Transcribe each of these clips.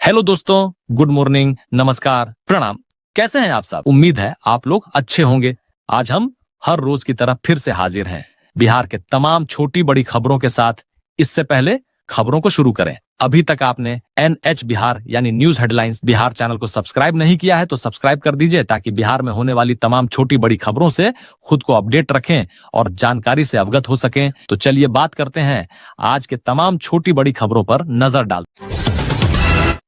Hello दोस्तों, good morning, नमस्कार, प्रणाम। कैसे हैं आप सब? उम्मीद है आप लोग अच्छे होंगे। आज हम हर रोज की तरह फिर से हाजिर हैं बिहार के तमाम छोटी बड़ी खबरों के साथ। इससे पहले खबरों को शुरू करें, अभी तक आपने NH बिहार यानी न्यूज हेडलाइंस बिहार चैनल को सब्सक्राइब नहीं किया है तो सब्सक्राइब कर दीजिए, ताकि बिहार में होने वाली तमाम छोटी बड़ी खबरों से खुद को अपडेट रखें और जानकारी से अवगत हो सकें। तो चलिए बात करते हैं आज के तमाम छोटी बड़ी खबरों पर नजर डालते हैं।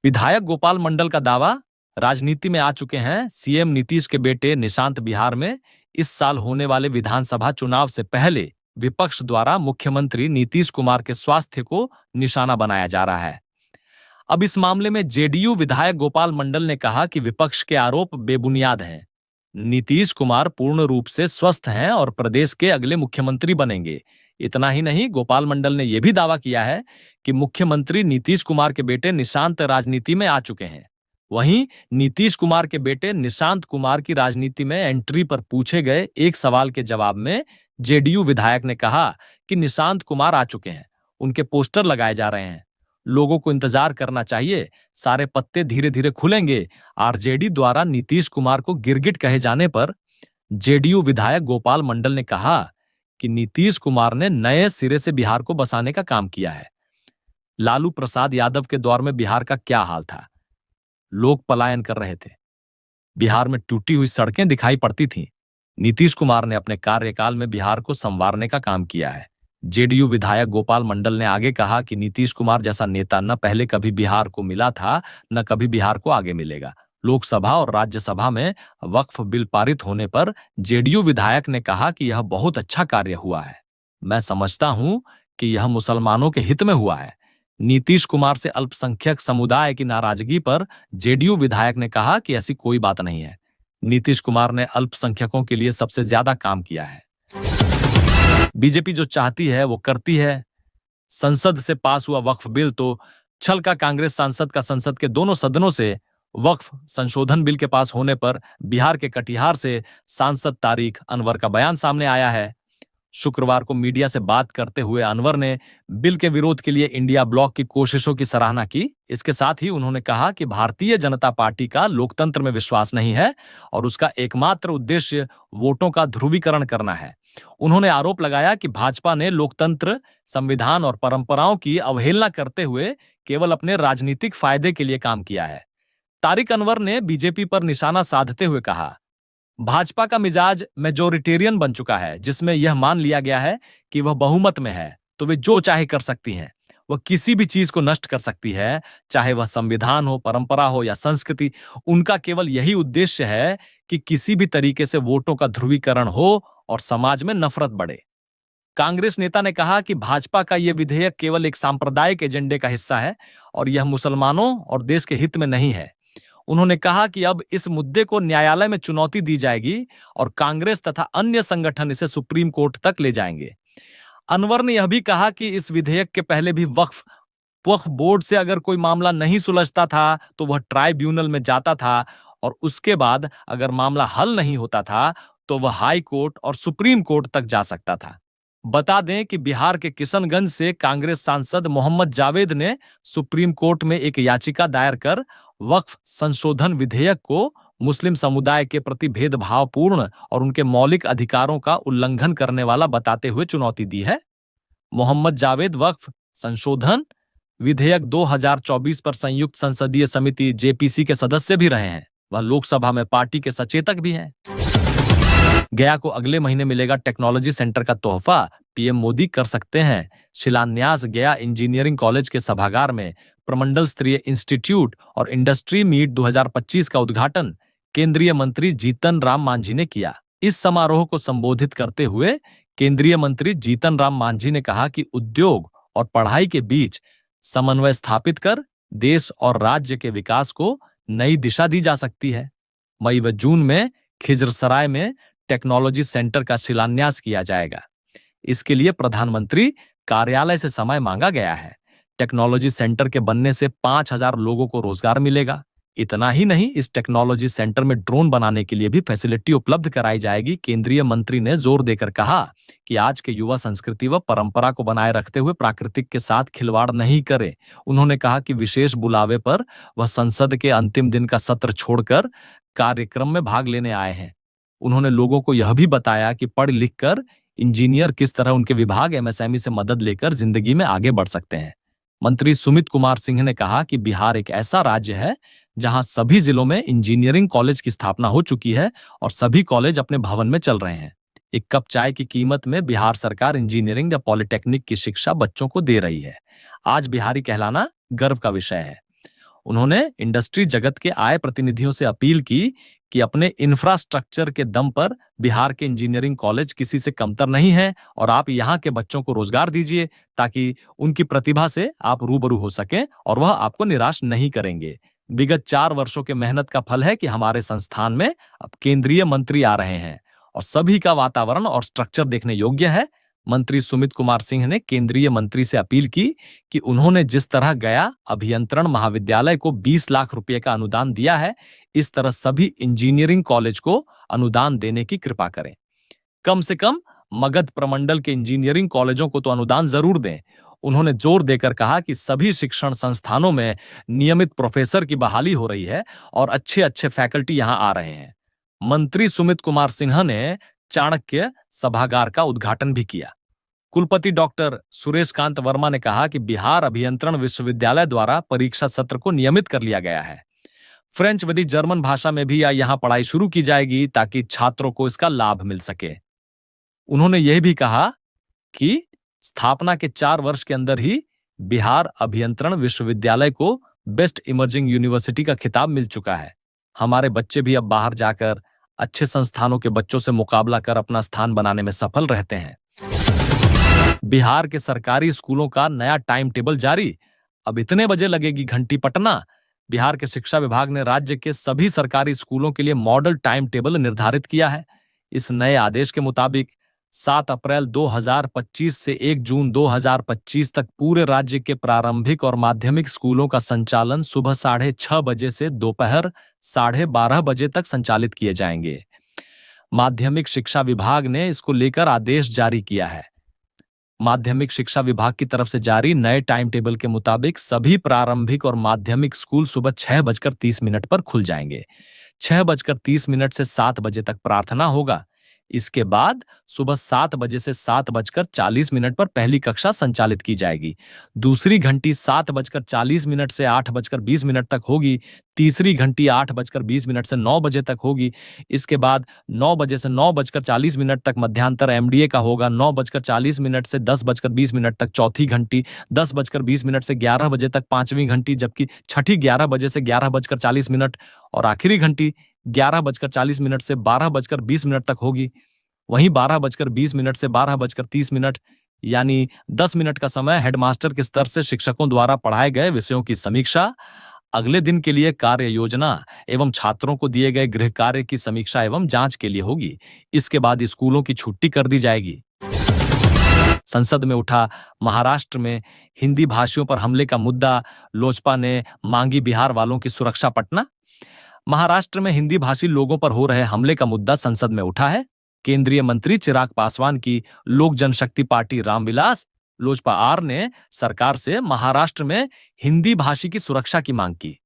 विधायक गोपाल मंडल का दावा, राजनीति में आ चुके हैं सीएम नीतीश के बेटे निशांत। बिहार में इस साल होने वाले विधानसभा चुनाव से पहले विपक्ष द्वारा मुख्यमंत्री नीतीश कुमार के स्वास्थ्य को निशाना बनाया जा रहा है। अब इस मामले में जेडीयू विधायक गोपाल मंडल ने कहा कि विपक्ष के आरोप बेबुनियाद हैं। नीतीश कुमार पूर्ण रूप से स्वस्थ हैं और प्रदेश के अगले मुख्यमंत्री बनेंगे। इतना ही नहीं, गोपाल मंडल ने यह भी दावा किया है कि मुख्यमंत्री नीतीश कुमार के बेटे निशांत राजनीति में आ चुके हैं। वहीं नीतीश कुमार के बेटे निशांत कुमार की राजनीति में एंट्री पर पूछे गए एक सवाल के जवाब में जेडीयू विधायक ने कहा कि निशांत कुमार आ चुके हैं, उनके पोस्टर लगाए जा रहे हैं, लोगों को इंतजार करना चाहिए, सारे पत्ते धीरे धीरे खुलेंगे। आरजेडी द्वारा नीतीश कुमार को गिरगिट कहे जाने पर जेडीयू विधायक गोपाल मंडल ने कहा कि नीतीश कुमार ने नए सिरे से बिहार को बसाने का काम किया है। लालू प्रसाद यादव के दौर में बिहार का क्या हाल था? लोग पलायन कर रहे थे, बिहार में टूटी हुई सड़कें दिखाई पड़ती थीं। नीतीश कुमार ने अपने कार्यकाल में बिहार को संवारने का काम किया है। जेडीयू विधायक गोपाल मंडल ने आगे कहा कि नीतीश कुमार जैसा नेता न पहले कभी बिहार को मिला था, न कभी बिहार को आगे मिलेगा। लोकसभा और राज्यसभा में वक्फ बिल पारित होने पर जेडीयू विधायक ने कहा कि यह बहुत अच्छा कार्य हुआ है। मैं समझता हूं कि यह मुसलमानों के हित में हुआ है। नीतीश कुमार से अल्पसंख्यक समुदाय की नाराजगी पर जेडीयू विधायक ने कहा कि ऐसी कोई बात नहीं है। नीतीश कुमार ने अल्पसंख्यकों के लिए सबसे ज्यादा काम किया है। बीजेपी जो चाहती है वो करती है। संसद से पास हुआ वक्फ बिल तो छल का। कांग्रेस सांसद का संसद के दोनों सदनों से वक्फ संशोधन बिल के पास होने पर बिहार के कटिहार से सांसद तारिक अनवर का बयान सामने आया है। शुक्रवार को मीडिया से बात करते हुए अनवर ने बिल के विरोध के लिए इंडिया ब्लॉक की कोशिशों की सराहना की। इसके साथ ही उन्होंने कहा कि भारतीय जनता पार्टी का लोकतंत्र में विश्वास नहीं है और उसका एकमात्र उद्देश्य वोटों का ध्रुवीकरण करना है। उन्होंने आरोप लगाया कि भाजपा ने लोकतंत्र, संविधान और परंपराओं की अवहेलना करते हुए केवल अपने राजनीतिक फायदे के लिए काम किया है। तारिक अनवर ने बीजेपी पर निशाना साधते हुए कहा, भाजपा का मिजाज मेजोरिटेरियन बन चुका है, जिसमें यह मान लिया गया है कि वह बहुमत में है तो वे जो चाहे कर सकती हैं। वह किसी भी चीज को नष्ट कर सकती है, चाहे वह संविधान हो, परंपरा हो या संस्कृति। उनका केवल यही उद्देश्य है कि किसी भी तरीके से वोटों का ध्रुवीकरण हो और समाज में नफरत बढ़े। कांग्रेस नेता ने कहा कि भाजपा का यह विधेयक केवल एक सांप्रदायिक एजेंडे का हिस्सा है और यह मुसलमानों और देश के हित में नहीं है। उन्होंने कहा कि अब इस मुद्दे को न्यायालय में चुनौती दी जाएगी और कांग्रेस तथा अन्य संगठन इसे सुप्रीम कोर्ट तक ले जाएंगे। अनवर ने यह भी कहा कि इस विधेयक के पहले भी वक्फ बोर्ड से अगर कोई मामला नहीं सुलझता था तो वह ट्राइब्यूनल में जाता था और उसके बाद अगर मामला हल नहीं होता था तो वह हाई कोर्ट और सुप्रीम कोर्ट तक जा सकता था। बता दें कि बिहार के किशनगंज से कांग्रेस सांसद मोहम्मद जावेद ने सुप्रीम कोर्ट में एक याचिका दायर कर वक्फ संशोधन विधेयक को मुस्लिम समुदाय के प्रति भेदभावपूर्ण और उनके मौलिक अधिकारों का उल्लंघन करने वाला बताते हुए चुनौती दी है। मोहम्मद जावेद वक्फ संशोधन विधेयक 2024 पर संयुक्त संसदीय समिति जेपीसी के सदस्य भी रहे हैं। वह लोकसभा में पार्टी के सचेतक भी हैं। गया को अगले महीने मिलेगा टेक्नोलॉजी सेंटर का तोहफा, पीएम मोदी कर सकते हैं शिलान्यास। गया इंजीनियरिंग कॉलेज के सभागार में प्रमंडल स्तरीय इंस्टीट्यूट और इंडस्ट्री मीट 2025 का उद्घाटन केंद्रीय मंत्री जीतन राम मांझी ने किया। इस समारोह को संबोधित करते हुए केंद्रीय मंत्री जीतन राम मांझी ने कहा कि उद्योग और पढ़ाई के बीच समन्वय स्थापित कर देश और राज्य के विकास को नई दिशा दी जा सकती है। मई व जून में खिजरसराय में टेक्नोलॉजी सेंटर का शिलान्यास किया जाएगा। इसके लिए प्रधानमंत्री कार्यालय से समय मांगा गया है। टेक्नोलॉजी सेंटर के बनने से 5000 लोगों को रोजगार मिलेगा। इतना ही नहीं, इस टेक्नोलॉजी सेंटर में ड्रोन बनाने के लिए भी फैसिलिटी उपलब्ध कराई जाएगी। केंद्रीय मंत्री ने जोर देकर कहा कि आज के युवा संस्कृति व परंपरा को बनाए रखते हुए प्राकृतिक के साथ खिलवाड़ नहीं करे। उन्होंने कहा कि विशेष बुलावे पर वह संसद के अंतिम दिन का सत्र छोड़कर कार्यक्रम में भाग लेने आए हैं। उन्होंने लोगों को यह भी बताया कि पढ़ लिख कर इंजीनियर किस तरह उनके विभाग एमएसएमई से मदद लेकर जिंदगी में आगे बढ़ सकते हैं। मंत्री सुमित कुमार सिंह ने कहा कि बिहार एक ऐसा राज्य है जहां सभी जिलों में इंजीनियरिंग कॉलेज की स्थापना हो चुकी है और सभी कॉलेज अपने भवन में चल रहे हैं। एक कप चाय की कीमत में बिहार सरकार इंजीनियरिंग या पॉलिटेक्निक की शिक्षा बच्चों को दे रही है। आज बिहारी कहलाना गर्व का विषय है। उन्होंने इंडस्ट्री जगत के आए प्रतिनिधियों से अपील की कि अपने इंफ्रास्ट्रक्चर के दम पर बिहार के इंजीनियरिंग कॉलेज किसी से कमतर नहीं है और आप यहाँ के बच्चों को रोजगार दीजिए ताकि उनकी प्रतिभा से आप रूबरू हो सकें और वह आपको निराश नहीं करेंगे। विगत 4 वर्षों के मेहनत का फल है कि हमारे संस्थान में अब केंद्रीय मंत्री आ रहे हैं और सभी का वातावरण और स्ट्रक्चर देखने योग्य है। मंत्री सुमित कुमार सिंह ने केंद्रीय मंत्री से अपील की कि उन्होंने जिस तरह गया अभियंत्रण महाविद्यालय को 20 लाख रुपए का अनुदान दिया है, इस तरह सभी इंजीनियरिंग कॉलेज को अनुदान देने की कृपा करें। कम से कम मगध प्रमंडल के इंजीनियरिंग कॉलेजों को तो अनुदान जरूर दें। उन्होंने जोर देकर कहा कि सभी शिक्षण संस्थानों में नियमित प्रोफेसर की बहाली हो रही है और अच्छे अच्छे फैकल्टी यहां आ रहे हैं। मंत्री सुमित कुमार सिन्हा ने चाणक्य सभागार का उद्घाटन भी किया। कुलपति डॉक्टर सुरेश कांत वर्मा ने कहा कि बिहार अभियंत्रण विश्वविद्यालय द्वारा परीक्षा सत्र को नियमित कर लिया गया है। फ्रेंच व जर्मन भाषा में भी यहां पढ़ाई शुरू की जाएगी ताकि छात्रों को इसका लाभ मिल सके। उन्होंने यह भी कहा कि स्थापना के 4 वर्ष के अंदर ही बिहार अभियंत्रण विश्वविद्यालय को बेस्ट इमर्जिंग यूनिवर्सिटी का खिताब मिल चुका है। हमारे बच्चे भी अब बाहर जाकर अच्छे संस्थानों के बच्चों से मुकाबला कर अपना स्थान बनाने में सफल रहते हैं। बिहार के सरकारी स्कूलों का नया टाइम टेबल जारी। अब इतने बजे लगेगी घंटी पटना। बिहार के शिक्षा विभाग ने राज्य के सभी सरकारी स्कूलों के लिए मॉडल टाइम टेबल निर्धारित किया है। इस नए आदेश के मुताबिक 7 अप्रैल 2025 से 1 जून 2025 तक पूरे राज्य के प्रारंभिक और माध्यमिक स्कूलों का संचालन सुबह 6:30 बजे से दोपहर 12:30 बजे तक संचालित किए जाएंगे। माध्यमिक शिक्षा विभाग ने इसको लेकर आदेश जारी किया है। माध्यमिक शिक्षा विभाग की तरफ से जारी नए टाइम टेबल के मुताबिक सभी प्रारंभिक और माध्यमिक स्कूल सुबह 6:30 पर खुल जाएंगे। 6:30 से 7 बजे तक प्रार्थना होगा। इसके बाद सुबह 7 बजे से 7:40 पर पहली कक्षा संचालित की जाएगी। दूसरी घंटी 7:40 से 8:20 तक होगी। तीसरी घंटी 8:20 से 9 बजे तक होगी। इसके बाद 9 बजे से 9:40 तक मध्यांतर एमडीए का होगा। 9:40 से 10:20 तक चौथी घंटी। 10:20 से 11 बजे तक पांचवी घंटी, जबकि छठी 11 बजे से 11:40 और आखिरी घंटी 11:40 से 12:20 तक होगी। वहीं 12:20 से 12:30 यानी 10 मिनट का समय हेडमास्टर के स्तर से शिक्षकों द्वारा पढ़ाए गए विषयों की समीक्षा, अगले दिन के लिए कार्य योजना एवं छात्रों को दिए गए गृह कार्य की समीक्षा एवं जांच के लिए होगी। इसके बाद स्कूलों की छुट्टी कर दी जाएगी। संसद में उठा महाराष्ट्र में हिंदी भाषियों पर हमले का मुद्दा। लोजपा ने मांगी बिहार वालों की सुरक्षा पटना। महाराष्ट्र में हिंदी भाषी लोगों पर हो रहे हमले का मुद्दा संसद में उठा है। केंद्रीय मंत्री चिराग पासवान की लोक जनशक्ति पार्टी रामविलास लोजपा आर ने सरकार से महाराष्ट्र में हिंदी भाषी की सुरक्षा की मांग की।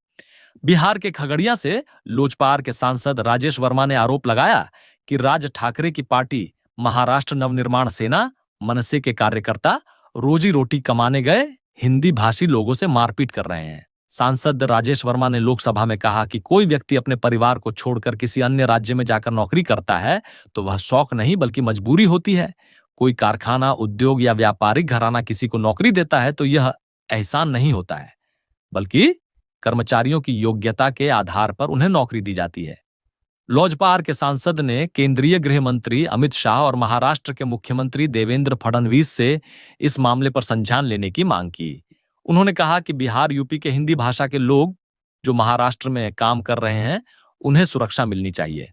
बिहार के खगड़िया से लोजपा आर के सांसद राजेश वर्मा ने आरोप लगाया कि राज ठाकरे की पार्टी महाराष्ट्र नवनिर्माण सेना मनसे के कार्यकर्ता रोजी रोटी कमाने गए हिंदी भाषी लोगों से मारपीट कर रहे हैं। सांसद राजेश वर्मा ने लोकसभा में कहा कि कोई व्यक्ति अपने परिवार को छोड़कर किसी अन्य राज्य में जाकर नौकरी करता है तो वह शौक नहीं बल्कि मजबूरी होती है। कोई कारखाना, उद्योग या व्यापारिक घराना किसी को नौकरी देता है तो यह एहसान नहीं होता है, बल्कि कर्मचारियों की योग्यता के आधार पर उन्हें नौकरी दी जाती है। लोजपा आर के सांसद ने केंद्रीय गृह मंत्री अमित शाह और महाराष्ट्र के मुख्यमंत्री देवेंद्र फडणवीस से इस मामले पर संज्ञान लेने की मांग की। उन्होंने कहा कि बिहार, यूपी के हिंदी भाषा के लोग जो महाराष्ट्र में काम कर रहे हैं उन्हें सुरक्षा मिलनी चाहिए।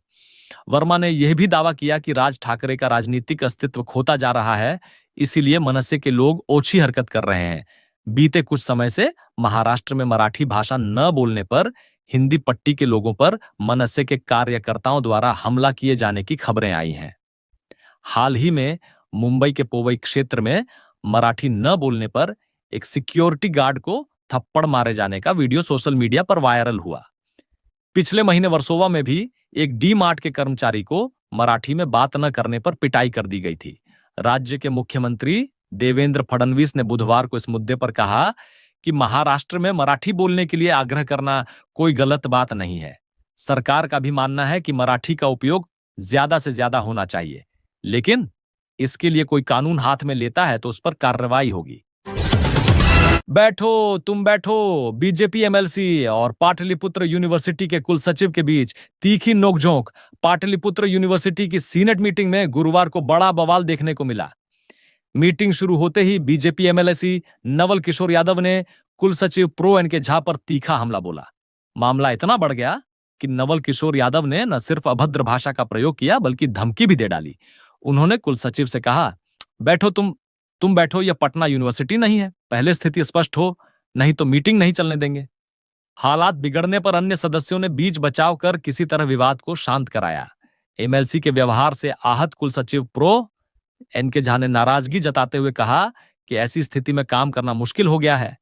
वर्मा ने यह भी दावा किया कि राज ठाकरे का राजनीतिक अस्तित्व खोता जा रहा है, इसीलिए मनसे के लोग ओछी हरकत कर रहे हैं। बीते कुछ समय से महाराष्ट्र में मराठी भाषा न बोलने पर हिंदी पट्टी के लोगों पर मनसे के कार्यकर्ताओं द्वारा हमला किए जाने की खबरें आई हैं। हाल ही में मुंबई के पोवई क्षेत्र में मराठी न बोलने पर एक सिक्योरिटी गार्ड को थप्पड़ मारे जाने का वीडियो सोशल मीडिया पर वायरल हुआ। पिछले महीने वर्सोवा में भी एक डी मार्ट के कर्मचारी को मराठी में बात न करने पर पिटाई कर दी गई थी। राज्य के मुख्यमंत्री देवेंद्र फडणवीस ने बुधवार को इस मुद्दे पर कहा कि महाराष्ट्र में मराठी बोलने के लिए आग्रह करना कोई गलत बात नहीं है। सरकार का भी मानना है कि मराठी का उपयोग ज्यादा से ज्यादा होना चाहिए, लेकिन इसके लिए कोई कानून हाथ में लेता है तो उस पर कार्रवाई होगी। बैठो तुम बैठो। बीजेपी एमएलसी और पाटलिपुत्र यूनिवर्सिटी के कुलसचिव के बीच तीखी नोकझोंक। पाटलिपुत्र यूनिवर्सिटी की सीनेट मीटिंग में गुरुवार को बड़ा बवाल देखने को मिला। मीटिंग शुरू होते ही बीजेपी एमएलसी नवल किशोर यादव ने कुलसचिव प्रो एन के झा पर तीखा हमला बोला। मामला इतना बढ़ गया कि नवल किशोर यादव ने न सिर्फ अभद्र भाषा का प्रयोग किया बल्कि धमकी भी दे डाली। उन्होंने कुलसचिव से कहा, बैठो तुम बैठो, यह पटना यूनिवर्सिटी नहीं है, पहले स्थिति स्पष्ट हो, नहीं तो मीटिंग नहीं चलने देंगे। हालात बिगड़ने पर अन्य सदस्यों ने बीच बचाव कर किसी तरह विवाद को शांत कराया। एमएलसी के व्यवहार से आहत कुलसचिव प्रो एन के झा ने नाराजगी जताते हुए कहा कि ऐसी स्थिति में काम करना मुश्किल हो गया है।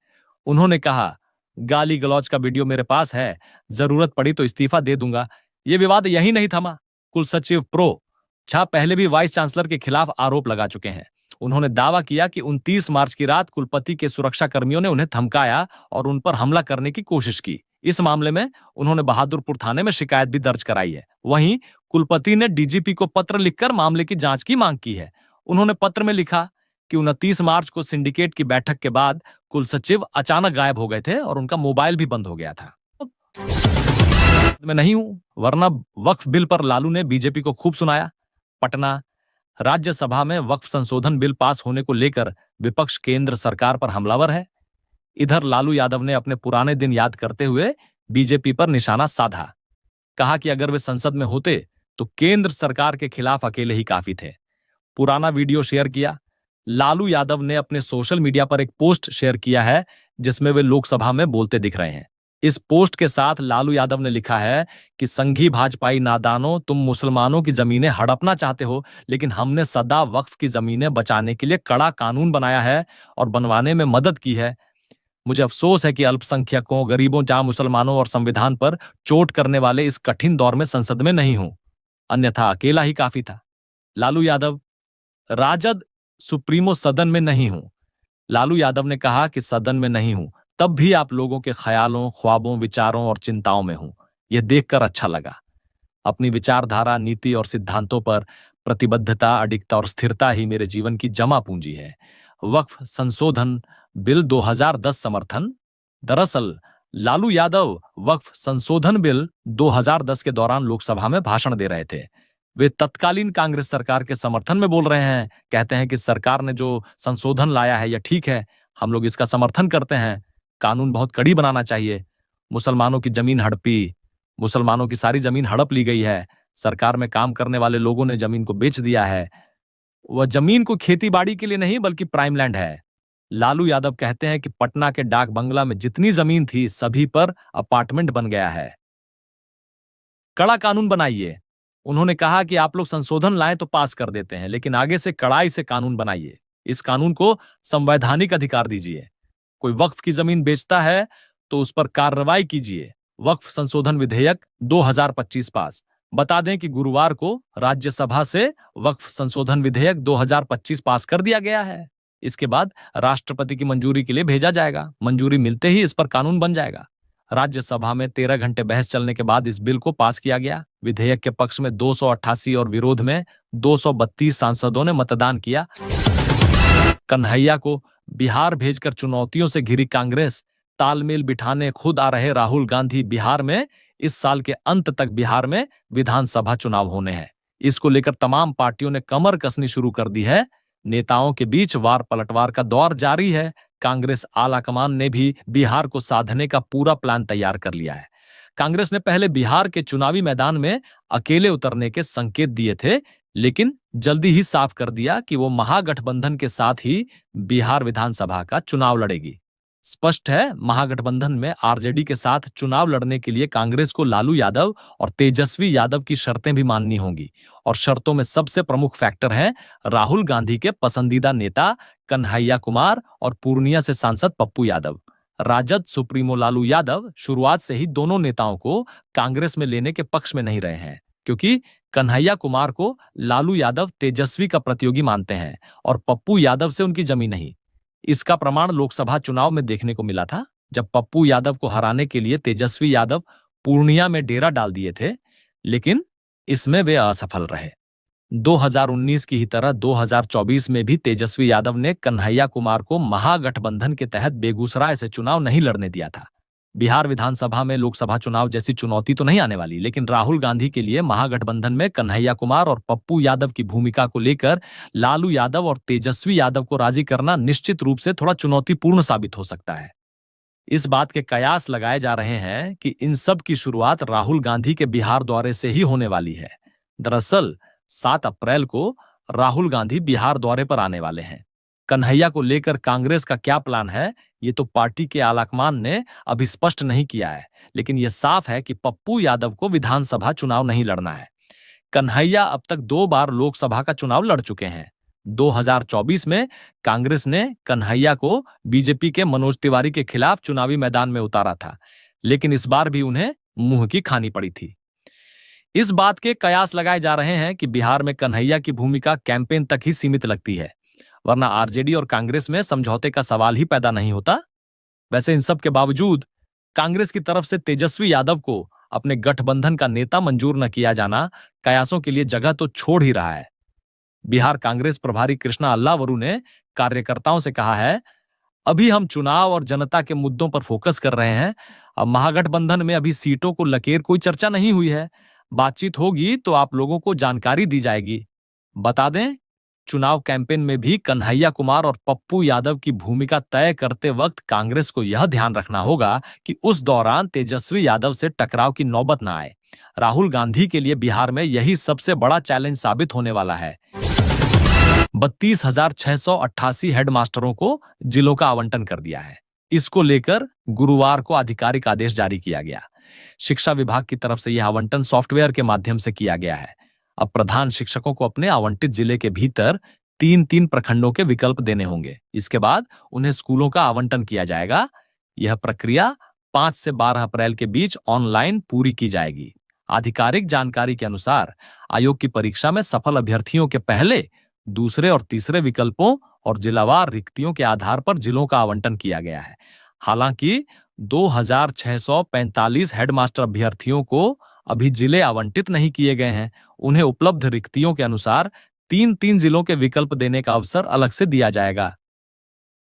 उन्होंने कहा, गाली गलौज का वीडियो मेरे पास है, जरूरत पड़ी तो इस्तीफा दे दूंगा। ये विवाद यही नहीं थमा। कुलसचिव प्रो झा पहले भी वाइस चांसलर के खिलाफ आरोप लगा चुके हैं। उन्होंने दावा किया कि 29 मार्च की रात कुलपति के सुरक्षा कर्मियों ने उन्हें धमकाया और उन पर हमला करने की कोशिश की। इस मामले में उन्होंने बहादुरपुर थाने में शिकायत भी दर्ज कराई है। वहीं कुलपति ने डीजीपी को पत्र लिखकर मामले की जांच की मांग की है। उन्होंने पत्र में लिखा कि 29 मार्च को सिंडिकेट की बैठक के बाद कुलसचिव अचानक गायब हो गए थे और उनका मोबाइल भी बंद हो गया था। मैं नहीं हूं, वरना वक्फ बिल पर लालू ने बीजेपी को खूब सुनाया। पटना राज्यसभा में वक्फ संशोधन बिल पास होने को लेकर विपक्ष केंद्र सरकार पर हमलावर है। इधर लालू यादव ने अपने पुराने दिन याद करते हुए बीजेपी पर निशाना साधा। कहा कि अगर वे संसद में होते तो केंद्र सरकार के खिलाफ अकेले ही काफी थे। पुराना वीडियो शेयर किया। लालू यादव ने अपने सोशल मीडिया पर एक पोस्ट शेयर किया है जिसमें वे लोकसभा में बोलते दिख रहे हैं। इस पोस्ट के साथ लालू यादव ने लिखा है कि संघी भाजपाई नादानों, तुम मुसलमानों की जमीनें हड़पना चाहते हो, लेकिन हमने सदा वक्फ की जमीनें बचाने के लिए कड़ा कानून बनाया है और बनवाने में मदद की है। मुझे अफसोस है कि अल्पसंख्यकों, गरीबों, जहां मुसलमानों और संविधान पर चोट करने वाले इस कठिन दौर में संसद में नहीं हूं, अन्यथा अकेला ही काफी था। लालू यादव, राजद सुप्रीमो सदन में नहीं हूं। लालू यादव ने कहा कि सदन में नहीं हूं, तब भी आप लोगों के ख्यालों, ख्वाबों, विचारों और चिंताओं में हूं। यह देखकर अच्छा लगा। अपनी विचारधारा, नीति और सिद्धांतों पर प्रतिबद्धता, अडिगता और स्थिरता ही मेरे जीवन की जमा पूंजी है। वक्फ संशोधन बिल 2010 समर्थन। दरअसल लालू यादव वक्फ संशोधन बिल 2010 के दौरान लोकसभा में भाषण दे रहे थे। वे तत्कालीन कांग्रेस सरकार के समर्थन में बोल रहे हैं। कहते हैं कि सरकार ने जो संशोधन लाया है यह ठीक है, हम लोग इसका समर्थन करते हैं। कानून बहुत कड़ी बनाना चाहिए। मुसलमानों की जमीन हड़पी, मुसलमानों की सारी जमीन हड़प ली गई है। सरकार में काम करने वाले लोगों ने जमीन को बेच दिया है। वह जमीन को खेती बाड़ी के लिए नहीं बल्कि प्राइम लैंड है। लालू यादव कहते हैं कि पटना के डाक बंगला में जितनी जमीन थी सभी पर अपार्टमेंट बन गया है। कड़ा कानून बनाइए। उन्होंने कहा कि आप लोग संशोधन लाएं तो पास कर देते हैं, लेकिन आगे से कड़ाई से कानून बनाइए। इस कानून को संवैधानिक अधिकार दीजिए। कोई वक्फ की जमीन बेचता है तो उस पर कार्रवाई कीजिए। वक्फ संशोधन विधेयक 2025 पास। बता दें कि गुरुवार को राज्यसभा से वक्फ संशोधन विधेयक 2025 पास कर दिया गया है। इसके बाद राष्ट्रपति की मंजूरी के लिए भेजा जाएगा। मंजूरी मिलते ही इस पर कानून बन जाएगा। राज्यसभा में 13 घंटे बहस चलने के बाद इस बिल को पास किया गया। विधेयक के पक्ष में 288 और विरोध में 232 सांसदों ने मतदान किया। कन्हैया को बिहार भेजकर चुनौतियों से घिरी कांग्रेस। तालमेल बिठाने खुद आ रहे राहुल गांधी। बिहार में इस साल के अंत तक बिहार में विधानसभा चुनाव होने हैं। इसको लेकर तमाम पार्टियों ने कमर कसनी शुरू कर दी है। नेताओं के बीच वार पलटवार का दौर जारी है। कांग्रेस आलाकमान ने भी बिहार को साधने का पूरा प्लान तैयार कर लिया है। कांग्रेस ने पहले बिहार के चुनावी मैदान में अकेले उतरने के संकेत दिए थे, लेकिन जल्दी ही साफ कर दिया कि वो महागठबंधन के साथ ही बिहार विधानसभा का चुनाव लड़ेगी। स्पष्ट है, महागठबंधन में आरजेडी के साथ चुनाव लड़ने के लिए कांग्रेस को लालू यादव और तेजस्वी यादव की शर्तें भी माननी होंगी। और शर्तों में सबसे प्रमुख फैक्टर है राहुल गांधी के पसंदीदा नेता कन्हैया कुमार और पूर्णिया से सांसद पप्पू यादव। राजद सुप्रीमो लालू यादव शुरुआत से ही दोनों नेताओं को कांग्रेस में लेने के पक्ष में नहीं रहे हैं, क्योंकि कन्हैया कुमार को लालू यादव तेजस्वी का प्रतियोगी मानते हैं और पप्पू यादव से उनकी जमी नहीं। इसका प्रमाण लोकसभा चुनाव में देखने को मिला था, जब पप्पू यादव को हराने के लिए तेजस्वी यादव पूर्णिया में डेरा डाल दिए थे, लेकिन इसमें वे असफल रहे। 2019 की ही तरह 2024 में भी तेजस्वी यादव ने कन्हैया कुमार को महागठबंधन के तहत बेगूसराय से चुनाव नहीं लड़ने दिया था। बिहार विधानसभा में लोकसभा चुनाव जैसी चुनौती तो नहीं आने वाली, लेकिन राहुल गांधी के लिए महागठबंधन में कन्हैया कुमार और पप्पू यादव की भूमिका को लेकर लालू यादव और तेजस्वी यादव को राजी करना निश्चित रूप से थोड़ा चुनौतीपूर्ण साबित हो सकता है। इस बात के कयास लगाए जा रहे हैं कि इन सब की शुरुआत राहुल गांधी के बिहार दौरे से ही होने वाली है। दरअसल 7 अप्रैल को राहुल गांधी बिहार दौरे पर आने वाले हैं। कन्हैया को लेकर कांग्रेस का क्या प्लान है, ये तो पार्टी के आलाकमान ने अभी स्पष्ट नहीं किया है, लेकिन यह साफ है कि पप्पू यादव को विधानसभा चुनाव नहीं लड़ना है। कन्हैया अब तक 2 बार लोकसभा का चुनाव लड़ चुके हैं। 2024 में कांग्रेस ने कन्हैया को बीजेपी के मनोज तिवारी के खिलाफ चुनावी मैदान में उतारा था, लेकिन इस बार भी उन्हें मुंह की खानी पड़ी थी। इस बात के कयास लगाए जा रहे हैं कि बिहार में कन्हैया की भूमिका कैंपेन तक ही सीमित लगती है, वरना आरजेडी और कांग्रेस में समझौते का सवाल ही पैदा नहीं होता। वैसे इन सब के बावजूद कांग्रेस की तरफ से तेजस्वी यादव को अपने गठबंधन का नेता मंजूर न किया जाना कयासों के लिए जगह तो छोड़ ही रहा है। बिहार कांग्रेस प्रभारी कृष्णा अल्लावरू ने कार्यकर्ताओं से कहा है, अभी हम चुनाव और जनता के मुद्दों पर फोकस कर रहे हैं। अब महागठबंधन में अभी सीटों को लेकर कोई चर्चा नहीं हुई है। बातचीत होगी तो आप लोगों को जानकारी दी जाएगी। बता दें, चुनाव कैंपेन में भी कन्हैया कुमार और पप्पू यादव की भूमिका तय करते वक्त कांग्रेस को यह ध्यान रखना होगा कि उस दौरान तेजस्वी यादव से टकराव की नौबत न आए। राहुल गांधी के लिए बिहार में यही सबसे बड़ा चैलेंज साबित होने वाला है। 32,688 हेडमास्टरों को जिलों का आवंटन कर दिया है। इसको लेकर गुरुवार को आधिकारिक आदेश जारी किया गया। शिक्षा विभाग की तरफ से यह आवंटन सॉफ्टवेयर के माध्यम से किया गया है। अब प्रधान शिक्षकों को अपने आवंटित जिले के भीतर 3-3 प्रखंडों के विकल्प देने होंगे। इसके बाद उन्हें स्कूलों का आवंटन किया जाएगा। यह प्रक्रिया 5 से 12 अप्रैल के बीच ऑनलाइन पूरी की जाएगी। आधिकारिक जानकारी के अनुसार आयोग की परीक्षा में सफल अभ्यर्थियों के पहले, दूसरे और तीसरे विकल्पों और जिलावार रिक्तियों के आधार पर जिलों का आवंटन किया गया है। हालांकि 2,645 हेडमास्टर अभ्यर्थियों को अभी जिले आवंटित नहीं किए गए हैं। उन्हें उपलब्ध रिक्तियों के अनुसार 3-3 जिलों के विकल्प देने का अवसर अलग से दिया जाएगा।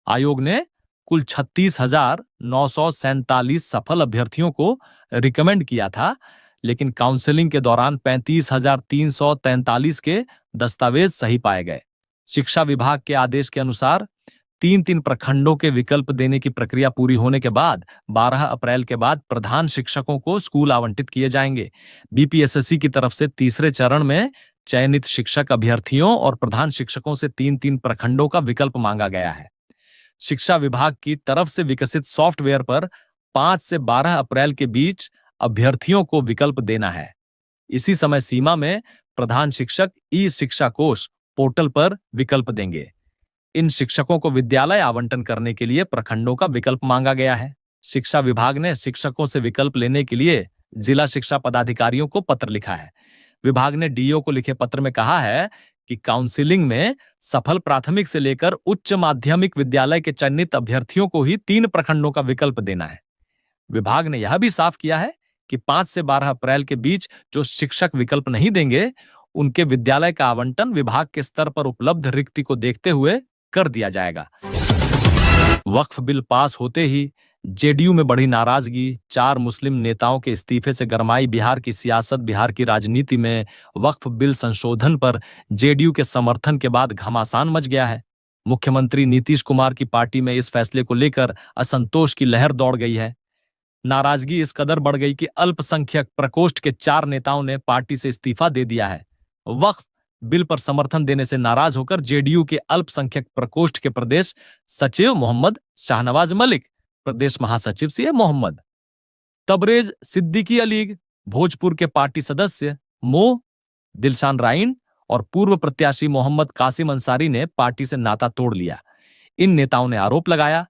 आयोग ने कुल 36,947 सफल अभ्यर्थियों को रिकमेंड किया था, लेकिन काउंसलिंग के दौरान 35,343 के दस्तावेज सही पाए गए। शिक्षा विभाग के आदेश के अनुसार 3-3 प्रखंडों के विकल्प देने की प्रक्रिया पूरी होने के बाद 12 अप्रैल के बाद प्रधान शिक्षकों को स्कूल आवंटित किए जाएंगे। बीपीएसएससी की तरफ से तीसरे चरण में चयनित शिक्षक अभ्यर्थियों और प्रधान शिक्षकों से 3-3 प्रखंडों का विकल्प मांगा गया है। शिक्षा विभाग की तरफ से विकसित सॉफ्टवेयर पर 5 से 12 अप्रैल के बीच अभ्यर्थियों को विकल्प देना है। इसी समय सीमा में प्रधान शिक्षक ई शिक्षा कोष पोर्टल पर विकल्प देंगे। इन शिक्षकों को विद्यालय आवंटन करने के लिए प्रखंडों का विकल्प मांगा गया है। शिक्षा विभाग ने शिक्षकों से विकल्प लेने के लिए जिला शिक्षा पदाधिकारियों को पत्र लिखा है। विभाग ने डीओ को लिखे पत्र में कहा है कि काउंसलिंग में सफल प्राथमिक से लेकर उच्च माध्यमिक विद्यालय के चयनित अभ्यर्थियों को ही 3 प्रखंडों का विकल्प देना है। विभाग ने यह भी साफ किया है कि 5 से 12 अप्रैल के बीच जो शिक्षक विकल्प नहीं देंगे, उनके विद्यालय का आवंटन विभाग के स्तर पर उपलब्ध रिक्ति को देखते हुए कर दिया जाएगा। वक्फ बिल पास होते ही जेडीयू में बढ़ी नाराजगी, 4 मुस्लिम नेताओं के इस्तीफे से गरमाई बिहार की सियासत। बिहार की राजनीति में वक्फ बिल संशोधन पर जेडीयू के समर्थन के बाद घमासान मच गया है। मुख्यमंत्री नीतीश कुमार की पार्टी में इस फैसले को लेकर असंतोष की लहर दौड़ गई है। नाराजगी इस कदर बढ़ गई कि अल्पसंख्यक प्रकोष्ठ के 4 नेताओं ने पार्टी से इस्तीफा दे दिया है। वक्फ बिल पर समर्थन देने से नाराज होकर जेडीयू के अल्पसंख्यक प्रकोष्ठ के प्रदेश सचिव मोहम्मद शाहनवाज मलिक प्रदेश महासचिव सी मोहम्मद। तबरेज सिद्दीकी अलीग, भोजपुर के पार्टी सदस्य मो दिलशान राइन और पूर्व प्रत्याशी मोहम्मद कासिम अंसारी ने पार्टी से नाता तोड़ लिया। इन नेताओं ने आरोप लगाया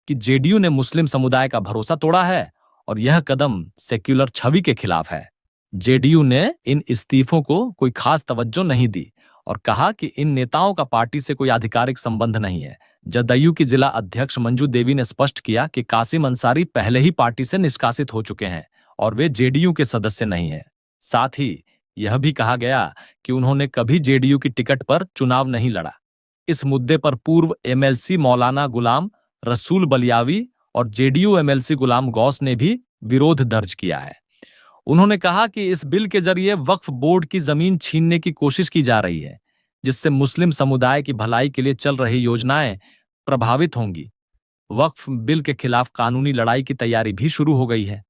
कि जेडीयू ने मुस्लिम समुदाय का भरोसा तोड़ा है और यह कदम सेक्युलर छवि के खिलाफ है। जेडीयू ने इन इस्तीफों को कोई खास तवज्जो नहीं दी और कहा कि इन नेताओं का पार्टी से कोई आधिकारिक संबंध नहीं है। जदयू की जिला अध्यक्ष मंजू देवी ने स्पष्ट किया कि कासिम अंसारी पहले ही पार्टी से निष्कासित हो चुके हैं और वे जेडीयू के सदस्य नहीं हैं। साथ ही यह भी कहा गया कि उन्होंने कभी जेडीयू की टिकट पर चुनाव नहीं लड़ा। इस मुद्दे पर पूर्व एमएलसी मौलाना गुलाम रसूल बलियावी और जेडीयू एमएलसी गुलाम गौस ने भी विरोध दर्ज किया है। उन्होंने कहा कि इस बिल के जरिए वक्फ बोर्ड की जमीन छीनने की कोशिश की जा रही है, जिससे मुस्लिम समुदाय की भलाई के लिए चल रही योजनाएं प्रभावित होंगी। वक्फ बिल के खिलाफ कानूनी लड़ाई की तैयारी भी शुरू हो गई है।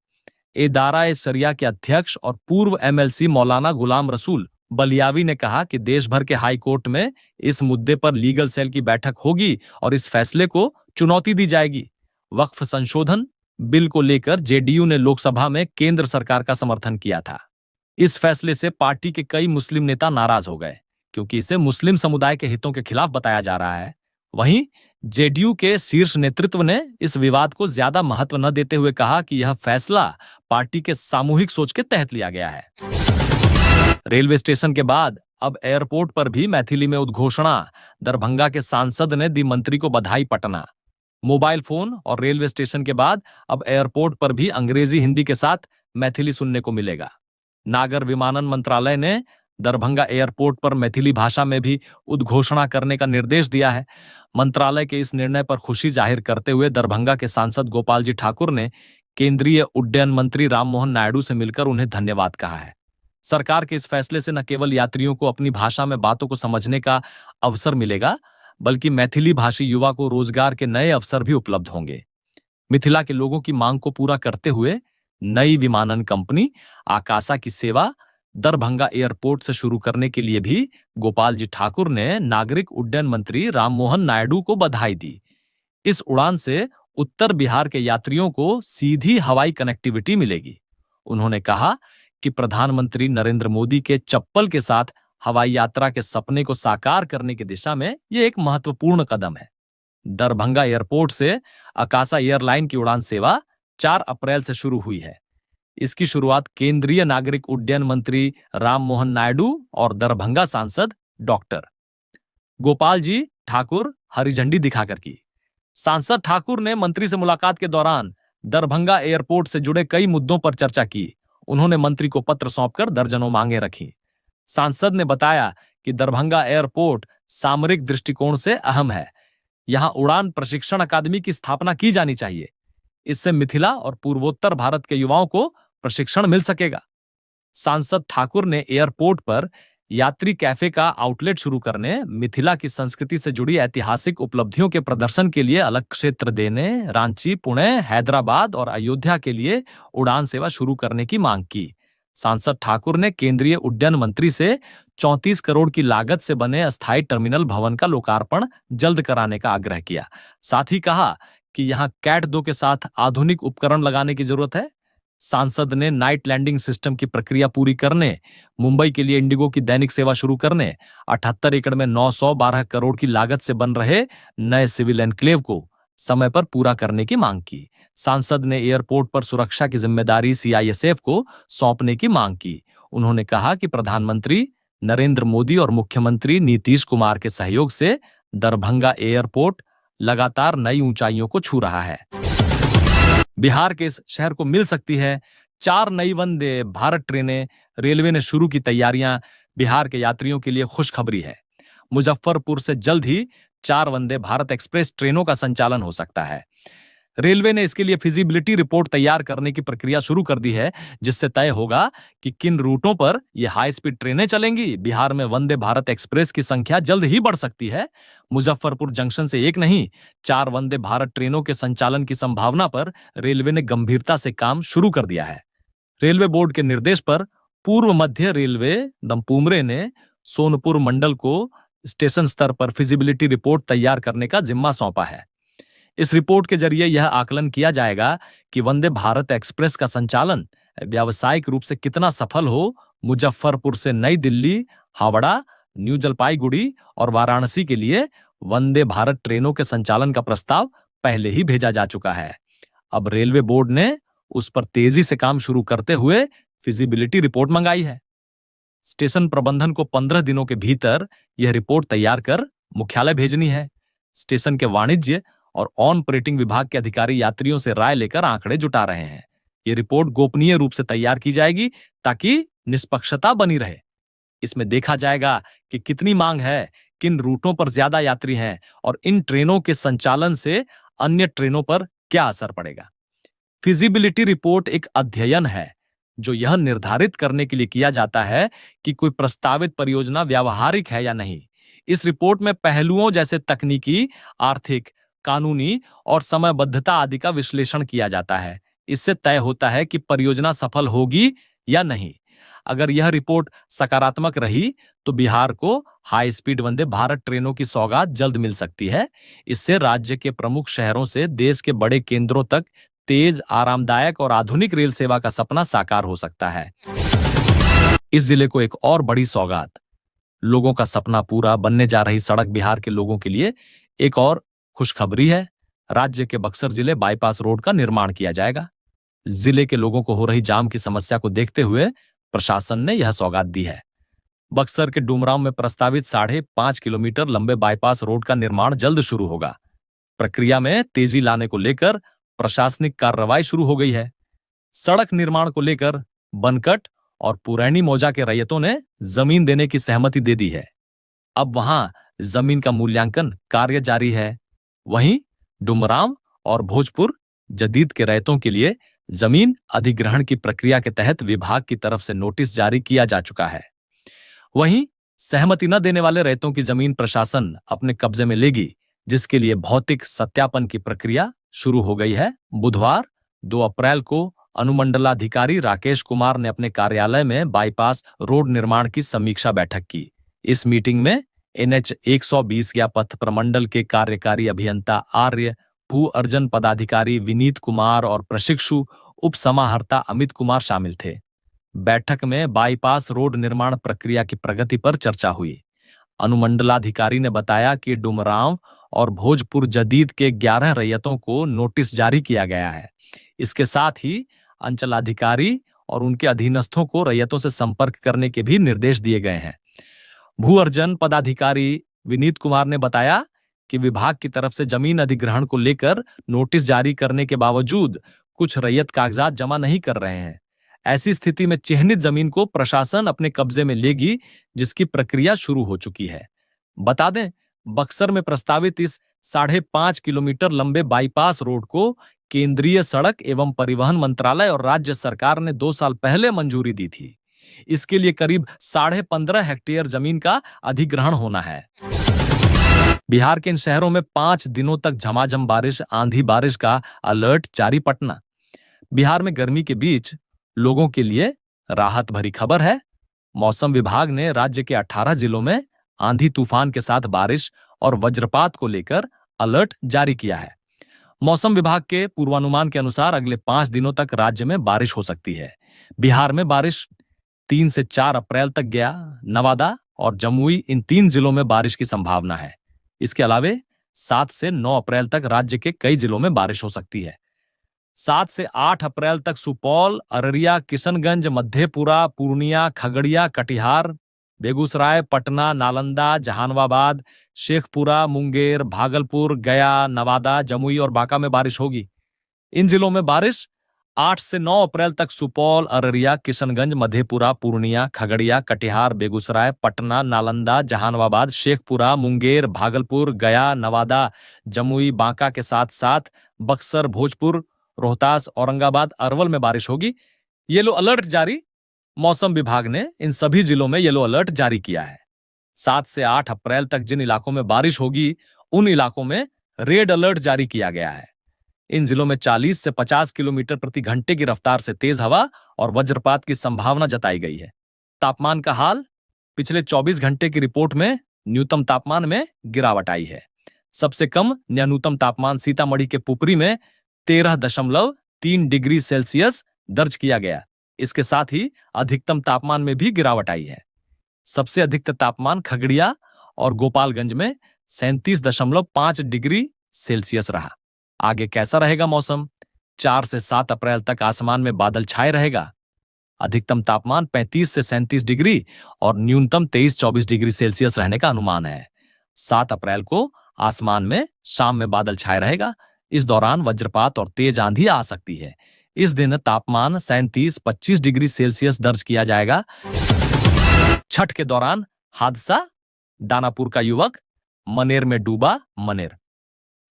इदारा शरिया के अध्यक्ष और पूर्व एमएलसी मौलाना गुलाम रसूल बलियावी ने कहा कि देश भर के हाई कोर्ट में इस मुद्दे पर लीगल सेल की बैठक होगी और इस फैसले को चुनौती दी जाएगी। वक्फ संशोधन बिल को लेकर जेडीयू ने लोकसभा में केंद्र सरकार का समर्थन किया था। इस फैसले से पार्टी के कई मुस्लिम नेता नाराज हो गए क्योंकि इसे मुस्लिम समुदाय के हितों के खिलाफ बताया जा रहा है। वहीं जेडीयू के शीर्ष नेतृत्व ने इस विवाद को ज्यादा महत्व न देते हुए कहा कि यह फैसला पार्टी के सामूहिक सोच के तहत लिया गया है। रेलवे स्टेशन के बाद अब एयरपोर्ट पर भी मैथिली में उद्घोषणा। दरभंगा के सांसद ने दी मंत्री को बधाई। पटना मोबाइल फोन और रेलवे स्टेशन के बाद अब एयरपोर्ट पर भी अंग्रेजी हिंदी के साथ मैथिली सुनने को मिलेगा। नागर विमानन मंत्रालय ने दरभंगा एयरपोर्ट पर मैथिली भाषा में भी उद्घोषणा करने का निर्देश दिया है। मंत्रालय के इस निर्णय पर खुशी जाहिर करते हुए दरभंगा के सांसद गोपाल जी ठाकुर ने केंद्रीय उड्डयन मंत्री राममोहन नायडू से मिलकर उन्हें धन्यवाद कहा है। सरकार के इस फैसले से न केवल यात्रियों को अपनी भाषा में बातों को समझने का अवसर मिलेगा, बल्कि मैथिली भाषी युवा को रोजगार के नए अवसर भी उपलब्ध होंगे। मिथिला के लोगों की मांग को पूरा करते हुए नई विमानन कंपनी आकाशा की सेवा दरभंगा एयरपोर्ट से शुरू करने के लिए भी गोपाल जी ठाकुर ने नागरिक उड्डयन मंत्री राममोहन नायडू को बधाई दी। इस उड़ान से उत्तर बिहार के यात्रियों को सीधी हवाई कनेक्टिविटी मिलेगी। उन्होंने कहा कि प्रधानमंत्री नरेंद्र मोदी के चप्पल के साथ हवाई यात्रा के सपने को साकार करने की दिशा में यह एक महत्वपूर्ण कदम है। दरभंगा एयरपोर्ट से आकाशा एयरलाइन की उड़ान सेवा 4 अप्रैल से शुरू हुई है। इसकी शुरुआत केंद्रीय नागरिक उड्डयन मंत्री राममोहन नायडू और दरभंगा सांसद डॉक्टर गोपाल जी ठाकुर हरी झंडी दिखाकर की। सांसद ठाकुर ने मंत्री से मुलाकात के दौरान दरभंगा एयरपोर्ट से जुड़े कई मुद्दों पर चर्चा की। उन्होंने मंत्री को पत्र सौंपकर दर्जनों मांगे रखी। सांसद ने बताया कि दरभंगा एयरपोर्ट सामरिक दृष्टिकोण से अहम है। यहां उड़ान प्रशिक्षण अकादमी की स्थापना की जानी चाहिए। इससे मिथिला और पूर्वोत्तर भारत के युवाओं को प्रशिक्षण मिल सकेगा। सांसद ठाकुर ने एयरपोर्ट पर यात्री कैफे का आउटलेट शुरू करने, मिथिला की संस्कृति से जुड़ी ऐतिहासिक उपलब्धियों के प्रदर्शन के लिए अलग क्षेत्र देने, रांची, पुणे, हैदराबाद और अयोध्या के लिए उड़ान सेवा शुरू करने की मांग की। सांसद ठाकुर ने केंद्रीय उड्डयन मंत्री से 34 करोड़ की लागत से बने अस्थायी टर्मिनल भवन का लोकार्पण जल्द कराने का आग्रह किया। साथ ही कहा कि यहां कैट 2 के साथ आधुनिक उपकरण लगाने की जरूरत है। सांसद ने नाइट लैंडिंग सिस्टम की प्रक्रिया पूरी करने, मुंबई के लिए इंडिगो की दैनिक सेवा शुरू करने, 78 एकड़ में 912 करोड़ की लागत से बन रहे नए सिविल एनक्लेव को समय पर पूरा करने की मांग की। सांसद ने एयरपोर्ट पर सुरक्षा की जिम्मेदारी सीआईएसएफ को सौंपने की मांग की। उन्होंने कहा कि प्रधानमंत्री नरेंद्र मोदी और मुख्यमंत्री नीतीश कुमार के सहयोग से दरभंगा एयरपोर्ट लगातार नई ऊंचाइयों को छू रहा है। बिहार के इस शहर को मिल सकती है 4 नई वंदे भारत ट्रेनें। रेलवे ने शुरू की तैयारियां। बिहार के यात्रियों के लिए खुशखबरी है। मुजफ्फरपुर से जल्द ही 4 वंदे भारत एक्सप्रेस ट्रेनों का संचालन हो सकता है। रेलवे ने इसके लिए फिजिबिलिटी रिपोर्ट तैयार करने की प्रक्रिया शुरू कर दी है, जिससे तय होगा कि किन रूटों पर ये हाई स्पीड ट्रेनें चलेंगी। बिहार में वंदे भारत एक्सप्रेस की संख्या जल्द ही बढ़ सकती है। मुजफ्फरपुर जंक्शन से 1 नहीं 4 वंदे भारत ट्रेनों के संचालन की संभावना पर रेलवे ने गंभीरता से काम शुरू कर दिया है। रेलवे बोर्ड के निर्देश पर पूर्व मध्य रेलवे दमपुमरे ने सोनपुर मंडल को स्टेशन स्तर पर फिजिबिलिटी रिपोर्ट तैयार करने का जिम्मा सौंपा है। इस रिपोर्ट के जरिए यह आकलन किया जाएगा कि वंदे भारत एक्सप्रेस का संचालन व्यावसायिक रूप से कितना सफल हो। मुजफ्फरपुर से नई दिल्ली, हावड़ा, न्यू जलपाईगुड़ी और वाराणसी के लिए वंदे भारत ट्रेनों के संचालन का प्रस्ताव पहले ही भेजा जा चुका है। अब रेलवे बोर्ड ने उस पर तेजी से काम शुरू करते हुए फिजिबिलिटी रिपोर्ट मंगाई है। स्टेशन प्रबंधन को 15 दिनों के भीतर यह रिपोर्ट तैयार कर मुख्यालय भेजनी है। स्टेशन के वाणिज्य और ऑपरेटिंग विभाग के अधिकारी यात्रियों से राय लेकर आंकड़े जुटा रहे हैं। यह रिपोर्ट गोपनीय रूप से तैयार की जाएगी ताकि निष्पक्षता बनी रहे। इसमें देखा जाएगा कि कितनी मांग है, किन रूटों पर ज्यादा यात्री हैं और इन ट्रेनों के संचालन से अन्य ट्रेनों पर क्या असर पड़ेगा। फिजिबिलिटी रिपोर्ट एक अध्ययन है जो यह निर्धारित करने के लिए किया जाता है कि कोई प्रस्तावित परियोजना व्यावहारिक है या नहीं। इस रिपोर्ट में पहलुओं जैसे तकनीकी, आर्थिक, कानूनी और समयबद्धता आदि का विश्लेषण किया जाता है। इससे तय होता है कि परियोजना सफल होगी या नहीं। अगर यह रिपोर्ट सकारात्मक रही तो बिहार को हाई स्पीड वंदे भारत ट्रेनों की सौगात जल्द मिल सकती है। इससे राज्य के प्रमुख शहरों से देश के बड़े केंद्रों तक तेज, आरामदायक और आधुनिक रेल सेवा का सपना साकार हो सकता है। इस जिले को एक और बड़ी सौगात, लोगों का सपना पूरा बनने जा रही सड़क बिहार के लोगों के लिए एक और खुशखबरी है। राज्य के बक्सर जिले बाईपास रोड का निर्माण किया जाएगा। जिले के लोगों को हो रही जाम की समस्या को देखते हुए प्रशासन ने यह सौगात दी है। बक्सर के डुमरांव में प्रस्तावित 5.5 किलोमीटर लंबे बाईपास रोड का निर्माण जल्द शुरू होगा। प्रक्रिया में तेजी लाने को लेकर प्रशासनिक कार्रवाई शुरू हो गई है। सड़क निर्माण को लेकर बनकट और पुरैनी मौजा के रैयतों ने जमीन देने की सहमति दे दी है। अब वहां जमीन का मूल्यांकन कार्य जारी है। वहीं डुमरांव और भोजपुर जदीद के रैयतों के लिए जमीन अधिग्रहण की प्रक्रिया के तहत विभाग की तरफ से नोटिस जारी किया जा चुका है। वहीं सहमति न देने वाले रैयतों की जमीन प्रशासन अपने कब्जे में लेगी, जिसके लिए भौतिक सत्यापन की प्रक्रिया शुरू हो गई है। बुधवार 2 अप्रैल को अनुमंडलाधिकारी राकेश कुमार ने अपने कार्यालय में बाईपास रोड निर्माण की समीक्षा बैठक की। इस मीटिंग में NH 120 या पथ प्रमंडल के कार्यकारी अभियंता आर्य, भू अर्जन पदाधिकारी विनीत कुमार और प्रशिक्षु उप समाहर्ता अमित कुमार शामिल थे। बैठक में बाईपास रोड निर्माण प्रक्रिया की प्रगति पर चर्चा हुई। अनुमंडलाधिकारी ने बताया कि डुमरांव और भोजपुर जदीद के 11 रैयतों को नोटिस जारी किया गया है। इसके साथ ही अंचलाधिकारी और उनके अधीनस्थों को रैयतों से संपर्क करने के भी निर्देश दिए गए हैं। भू अर्जन पदाधिकारी विनीत कुमार ने बताया कि विभाग की तरफ से जमीन अधिग्रहण को लेकर नोटिस जारी करने के बावजूद कुछ रैयत कागजात जमा नहीं कर रहे हैं। ऐसी स्थिति में चिह्नित जमीन को प्रशासन अपने कब्जे में लेगी, जिसकी प्रक्रिया शुरू हो चुकी है। बता दें, बक्सर में प्रस्तावित इस 5.5 किलोमीटर लंबे बाईपास रोड को केंद्रीय सड़क एवं परिवहन मंत्रालय और राज्य सरकार ने 2 साल पहले मंजूरी दी थी। इसके लिए करीब 15.5 हेक्टेयर जमीन का अधिग्रहण होना है। बिहार के इन शहरों में 5 दिनों तक झमाझम बारिश, आंधी बारिश का अलर्ट जारी। पटना। बिहार में गर्मी के बीच लोगों के लिए राहत भरी खबर है। मौसम विभाग ने राज्य के 18 जिलों में आंधी तूफान के साथ बारिश और वज्रपात को लेकर अलर्ट जारी किया है। मौसम विभाग के पूर्वानुमान के अनुसार अगले 5 दिनों तक राज्य में बारिश हो सकती है। बिहार में बारिश 3 से 4 अप्रैल तक गया, नवादा और जमुई, इन 3 जिलों में बारिश की संभावना है। इसके अलावे 7 से 9 अप्रैल तक राज्य के कई जिलों में बारिश हो सकती है। 7 से 8 अप्रैल तक सुपौल, अररिया, किशनगंज, मधेपुरा, पूर्णिया, खगड़िया, कटिहार, बेगूसराय, पटना, नालंदा, जहानाबाद, शेखपुरा, मुंगेर, भागलपुर, गया, नवादा, जमुई और बांका में बारिश होगी। इन जिलों में बारिश 8 से 9 अप्रैल तक सुपौल, अररिया, किशनगंज, मधेपुरा, पूर्णिया, खगड़िया, कटिहार, बेगूसराय, पटना, नालंदा, जहानाबाद, शेखपुरा, मुंगेर, भागलपुर, गया, नवादा, जमुई, बांका के साथ साथ बक्सर, भोजपुर, रोहतास, औरंगाबाद, अरवल में बारिश होगी। येलो अलर्ट जारी। मौसम विभाग ने इन सभी जिलों में येलो अलर्ट जारी किया है। 7 से 8 अप्रैल तक जिन इलाकों में बारिश होगी, उन इलाकों में रेड अलर्ट जारी किया गया है। इन जिलों में 40 से 50 किलोमीटर प्रति घंटे की रफ्तार से तेज हवा और वज्रपात की संभावना जताई गई है। तापमान का हाल। पिछले 24 घंटे की रिपोर्ट में न्यूनतम तापमान में गिरावट आई है। सबसे कम न्यूनतम तापमान सीतामढ़ी के पुपरी में 13.3 डिग्री सेल्सियस दर्ज किया गया। इसके साथ ही अधिकतम तापमान में भी गिरावट आई है। सबसे अधिक तापमान खगड़िया और गोपालगंज में 37.5 डिग्री सेल्सियस रहा। आगे कैसा रहेगा मौसम? 4 से 7 अप्रैल तक आसमान में बादल छाए रहेगा। अधिकतम तापमान 35 से 37 डिग्री और न्यूनतम 23-24 डिग्री सेल्सियस रहने का अनुमान है। 7 अप्रैल को आसमान में शाम में बादल छाए रहेगा। इस दौरान वज्रपात और तेज आंधी आ सकती है। इस दिन तापमान 37-25 डिग्री सेल्सियस दर्ज किया जाएगा। छठ के दौरान हादसा, दानापुर का युवक मनेर में डूबा।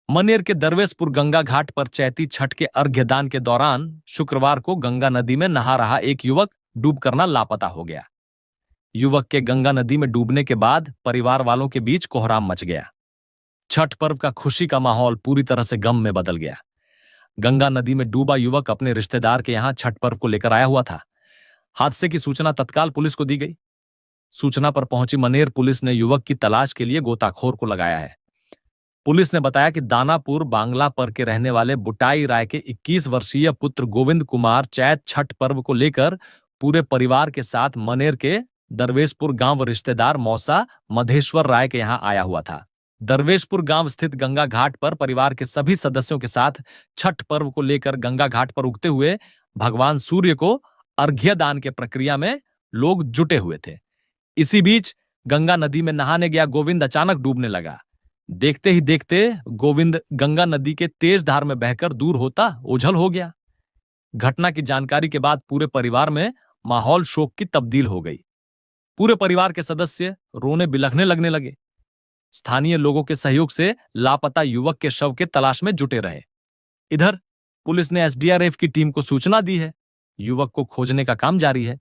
मनेर के दरवेशपुर गंगा घाट पर चैती छठ के अर्घ्यदान के दौरान शुक्रवार को गंगा नदी में नहा रहा एक युवक डूब करना लापता हो गया। युवक के गंगा नदी में डूबने के बाद परिवार वालों के बीच कोहराम मच गया। छठ पर्व का खुशी का माहौल पूरी तरह से गम में बदल गया। गंगा नदी में डूबा युवक अपने रिश्तेदार के यहां छठ पर्व को लेकर आया हुआ था। हादसे की सूचना तत्काल पुलिस को दी गई। सूचना पर पहुंची मनेर पुलिस ने युवक की तलाश के लिए गोताखोर को लगाया है। पुलिस ने बताया कि दानापुर बांग्ला पर के रहने वाले बुटाई राय के 21 वर्षीय पुत्र गोविंद कुमार चैत छठ पर्व को लेकर पूरे परिवार के साथ मनेर के दरवेशपुर गांव रिश्तेदार मौसा मधेश्वर राय के यहां आया हुआ था। दरवेशपुर गांव स्थित गंगा घाट पर परिवार के सभी सदस्यों के साथ छठ पर्व को लेकर गंगा घाट पर उगते हुए भगवान सूर्य को अर्घ्य दान के प्रक्रिया में लोग जुटे हुए थे। इसी बीच गंगा नदी में नहाने गया गोविंद अचानक डूबने लगा। देखते ही देखते गोविंद गंगा नदी के तेज धार में बहकर दूर होता ओझल हो गया। घटना की जानकारी के बाद पूरे परिवार में माहौल शोक की तब्दील हो गई। पूरे परिवार के सदस्य रोने बिलखने लगने लगे। स्थानीय लोगों के सहयोग से लापता युवक के शव के तलाश में जुटे रहे। इधर पुलिस ने एसडीआरएफ की टीम को सूचना दी है। युवक को खोजने का काम जारी है।